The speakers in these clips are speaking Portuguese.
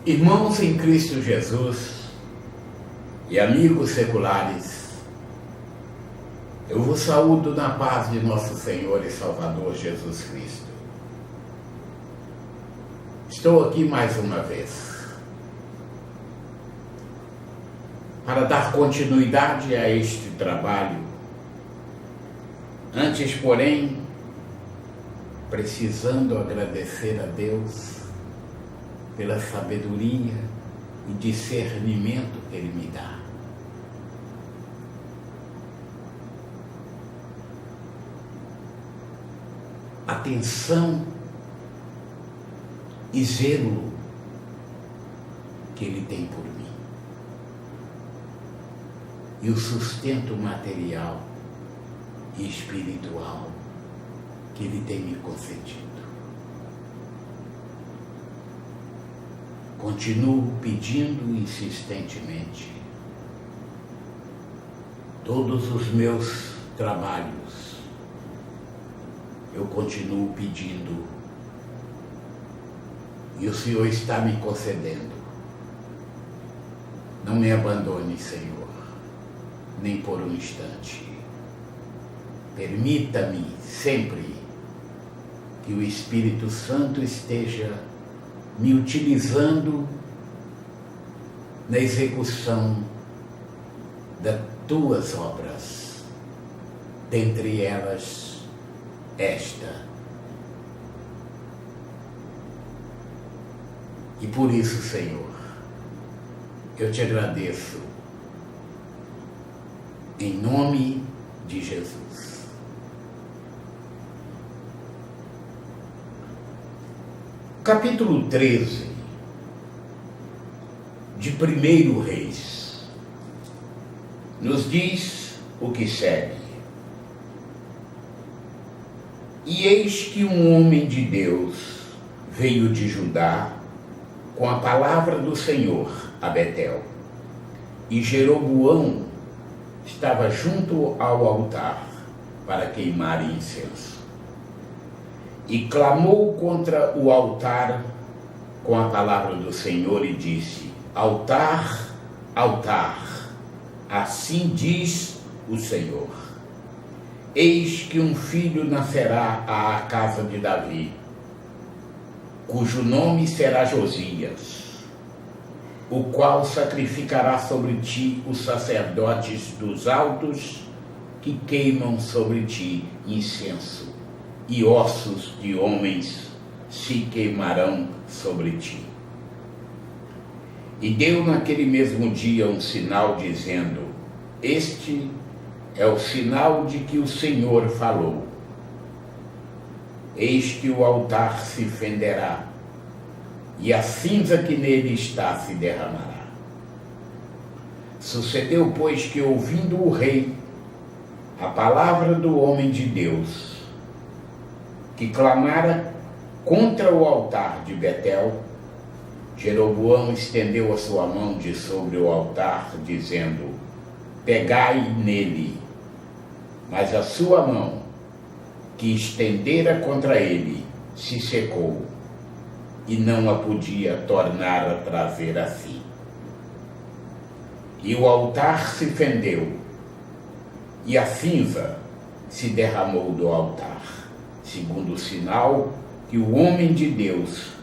Irmãos em Cristo Jesus e amigos seculares, eu vos saúdo na paz de nosso Senhor e Salvador Jesus Cristo. Estou aqui mais uma vez para dar continuidade a este trabalho. Antes, porém, precisando agradecer a Deus pela sabedoria e discernimento que Ele me dá. Atenção e zelo que Ele tem por mim. E o sustento material e espiritual que Ele tem me concedido. Continuo pedindo insistentemente. Todos os meus trabalhos eu continuo pedindo e o Senhor está me concedendo. Não me abandone, Senhor, nem por um instante. Permita-me sempre que o Espírito Santo esteja me utilizando na execução das tuas obras, dentre elas esta. E por isso, Senhor, eu te agradeço em nome de Jesus. Capítulo 13 de 1 Reis nos diz o que segue. E eis que um homem de Deus veio de Judá com a palavra do Senhor a Betel. E Jeroboão estava junto ao altar para queimar incenso. E clamou contra o altar com a palavra do Senhor e disse: altar, altar, assim diz o Senhor. Eis que um filho nascerá à casa de Davi, cujo nome será Josias, o qual sacrificará sobre ti os sacerdotes dos altos que queimam sobre ti incenso, e ossos de homens se queimarão sobre ti. E deu naquele mesmo dia um sinal, dizendo: este é o sinal de que o Senhor falou. Eis que o altar se fenderá, e a cinza que nele está se derramará. Sucedeu, pois, que ouvindo o rei a palavra do homem de Deus, que clamara contra o altar de Betel, Jeroboão estendeu a sua mão de sobre o altar, dizendo: pegai nele. Mas a sua mão, que estendera contra ele, se secou, e não a podia tornar a trazer a si. E o altar se fendeu, e a cinza se derramou do altar, segundo o sinal que o homem de Deus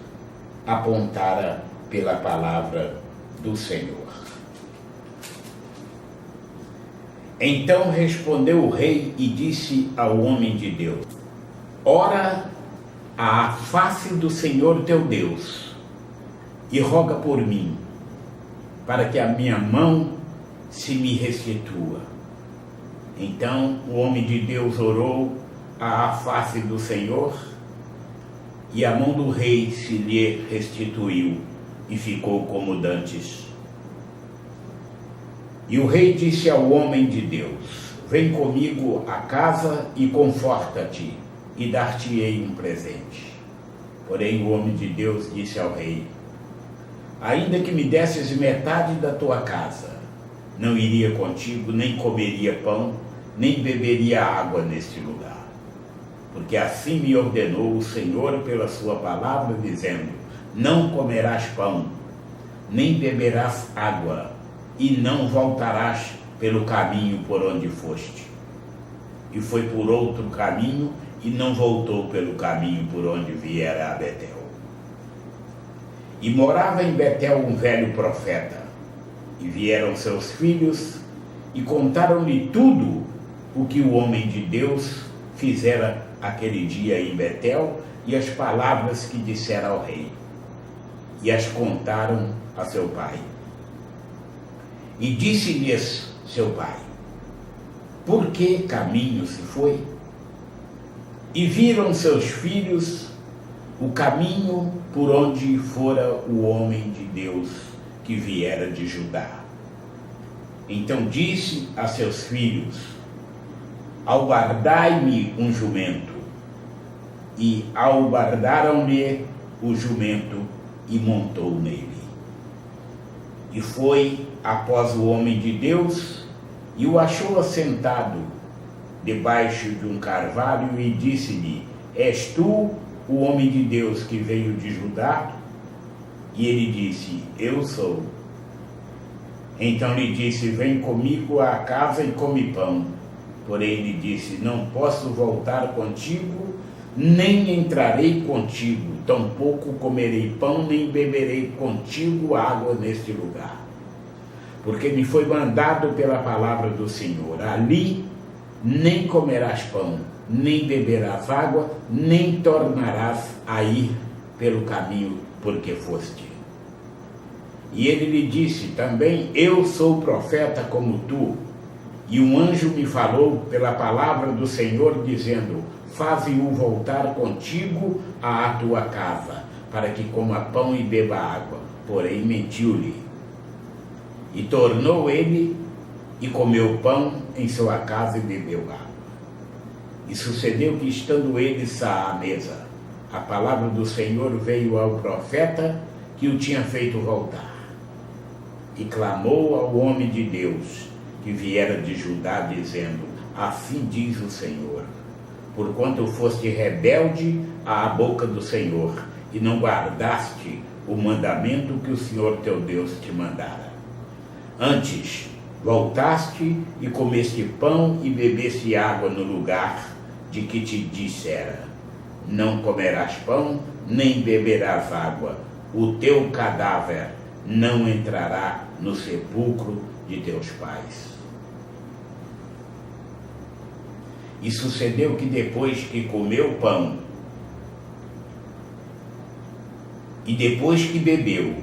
apontara pela palavra do Senhor. Então respondeu o rei e disse ao homem de Deus: ora à face do Senhor teu Deus, e roga por mim, para que a minha mão se me restitua. Então o homem de Deus orou à face do Senhor, e a mão do rei se lhe restituiu, e ficou como dantes. E o rei disse ao homem de Deus: vem comigo à casa e conforta-te, e dar-te-ei um presente. Porém o homem de Deus disse ao rei: ainda que me desses metade da tua casa, não iria contigo, nem comeria pão, nem beberia água neste lugar. Porque assim me ordenou o Senhor pela sua palavra, dizendo: não comerás pão, nem beberás água, e não voltarás pelo caminho por onde foste. E foi por outro caminho, e não voltou pelo caminho por onde viera a Betel. E morava em Betel um velho profeta, e vieram seus filhos, e contaram-lhe tudo o que o homem de Deus fizera aquele dia em Betel, e as palavras que dissera ao rei. E as contaram a seu pai. E disse-lhes seu pai: por que caminho se foi? E viram seus filhos o caminho por onde fora o homem de Deus que viera de Judá. Então disse a seus filhos: albardai-me um jumento. E albardaram-lhe o jumento e montou nele. E foi após o homem de Deus e o achou assentado debaixo de um carvalho e disse-lhe: és tu o homem de Deus que veio de Judá? E ele disse: eu sou. Então lhe disse: vem comigo à casa e come pão. Porém ele disse: não posso voltar contigo, nem entrarei contigo, tampouco comerei pão, nem beberei contigo água neste lugar. Porque me foi mandado pela palavra do Senhor: ali nem comerás pão, nem beberás água, nem tornarás a ir pelo caminho por que foste. E ele lhe disse também: eu sou profeta como tu, e um anjo me falou pela palavra do Senhor, dizendo: faze-o voltar contigo à tua casa, para que coma pão e beba água. Porém mentiu-lhe. E tornou ele e comeu pão em sua casa e bebeu água. E sucedeu que, estando eles à mesa, a palavra do Senhor veio ao profeta que o tinha feito voltar. E clamou ao homem de Deus que viera de Judá, dizendo: assim diz o Senhor, porquanto foste rebelde à boca do Senhor, e não guardaste o mandamento que o Senhor teu Deus te mandara. Antes, voltaste e comeste pão e bebeste água no lugar de que te dissera: não comerás pão, nem beberás água. O teu cadáver não entrará no sepulcro de teus pais. E sucedeu que depois que comeu pão e depois que bebeu,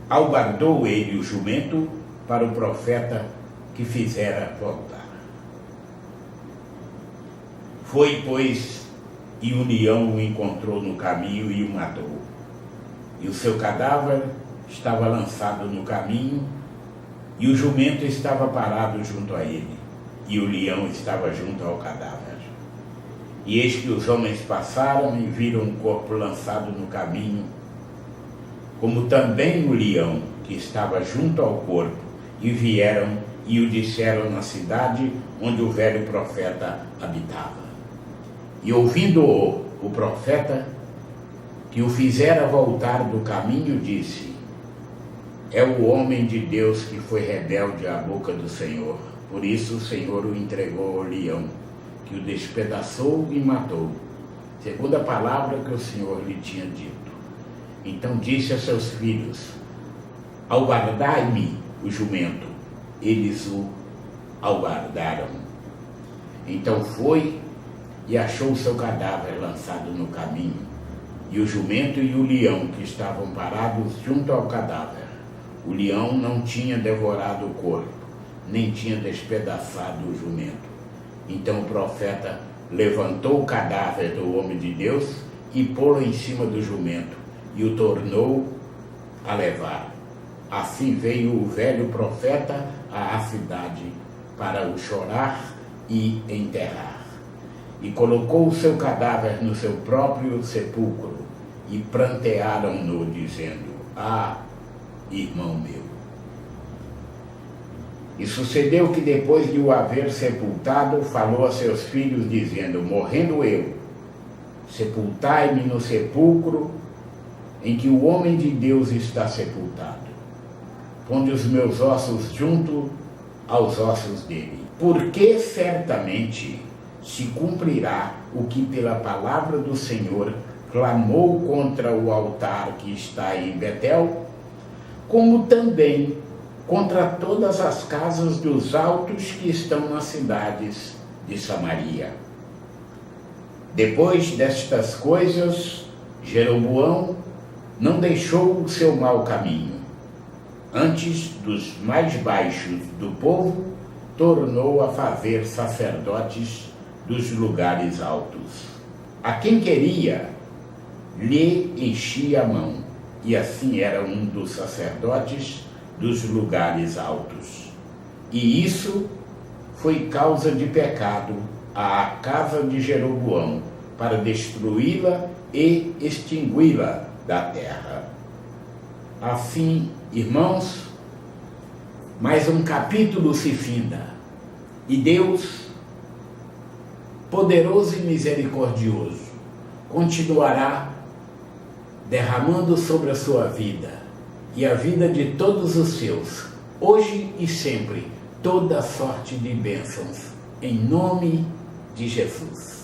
albardou ele o jumento para o profeta que fizera voltar. Foi, pois, e um leão o encontrou no caminho e o matou. E o seu cadáver estava lançado no caminho, e o jumento estava parado junto a ele, e o leão estava junto ao cadáver. E eis que os homens passaram e viram o corpo lançado no caminho, como também o leão que estava junto ao corpo, e vieram e o disseram na cidade onde o velho profeta habitava. E ouvindo-o, o profeta que o fizera voltar do caminho disse: é o homem de Deus que foi rebelde à boca do Senhor. Por isso o Senhor o entregou ao leão, que o despedaçou e matou, segundo a palavra que o Senhor lhe tinha dito. Então disse a seus filhos: albardai-me o jumento. Eles o albardaram. Então foi e achou o seu cadáver lançado no caminho, e o jumento e o leão que estavam parados junto ao cadáver. O leão não tinha devorado o corpo, nem tinha despedaçado o jumento. Então o profeta levantou o cadáver do homem de Deus e pô-lo em cima do jumento, e o tornou a levar. Assim veio o velho profeta à cidade para o chorar e enterrar. E colocou o seu cadáver no seu próprio sepulcro, e prantearam-no, dizendo: ah, irmão meu. E sucedeu que, depois de o haver sepultado, falou a seus filhos, dizendo: morrendo eu, sepultai-me no sepulcro em que o homem de Deus está sepultado. pondo os meus ossos junto aos ossos dele. Porque certamente se cumprirá o que pela palavra do Senhor clamou contra o altar que está em Betel, como também contra todas as casas dos altos que estão nas cidades de Samaria. Depois destas coisas, Jeroboão não deixou o seu mau caminho. Antes dos mais baixos do povo, tornou a fazer sacerdotes dos lugares altos. A quem queria, lhe enchia a mão, e assim era um dos sacerdotes dos lugares altos. E isso foi causa de pecado à casa de Jeroboão, para destruí-la e extingui-la da terra. Assim, irmãos, mais um capítulo se finda, e Deus, poderoso e misericordioso, continuará derramando sobre a sua vida e a vida de todos os seus, hoje e sempre, toda sorte de bênçãos, em nome de Jesus.